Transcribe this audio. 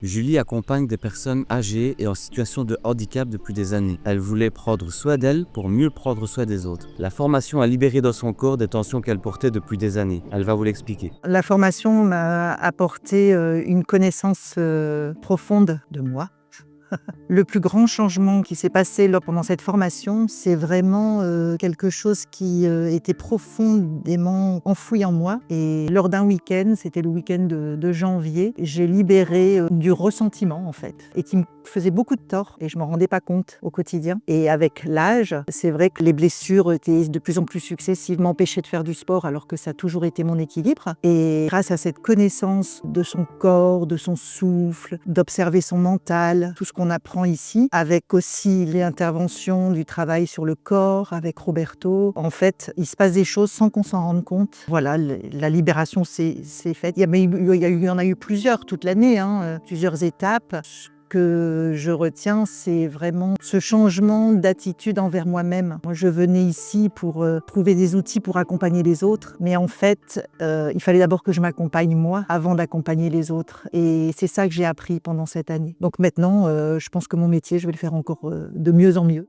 Julie accompagne des personnes âgées et en situation de handicap depuis des années. Elle voulait prendre soin d'elles pour mieux prendre soin des autres. La formation a libéré dans son corps des tensions qu'elle portait depuis des années. Elle va vous l'expliquer. La formation m'a apporté une connaissance profonde de moi. Le plus grand changement qui s'est passé pendant cette formation, c'est vraiment quelque chose qui était profondément enfoui en moi. Et lors d'un week-end, c'était le week-end de janvier, j'ai libéré du ressentiment en fait, et qui me faisait beaucoup de tort et je m'en rendais pas compte au quotidien. Et avec l'âge, c'est vrai que les blessures étaient de plus en plus successives, m'empêchaient de faire du sport alors que ça a toujours été mon équilibre. Et grâce à cette connaissance de son corps, de son souffle, d'observer son mental, tout ce qu'on apprend ici, avec aussi les interventions du travail sur le corps avec Roberto. En fait, il se passe des choses sans qu'on s'en rende compte. Voilà, la libération s'est faite. Il y en a eu plusieurs toute l'année, plusieurs étapes. Ce que je retiens, c'est vraiment ce changement d'attitude envers moi-même. Moi, je venais ici pour trouver des outils pour accompagner les autres, mais en fait, il fallait d'abord que je m'accompagne moi avant d'accompagner les autres. Et c'est ça que j'ai appris pendant cette année. Donc maintenant, je pense que mon métier, je vais le faire encore de mieux en mieux.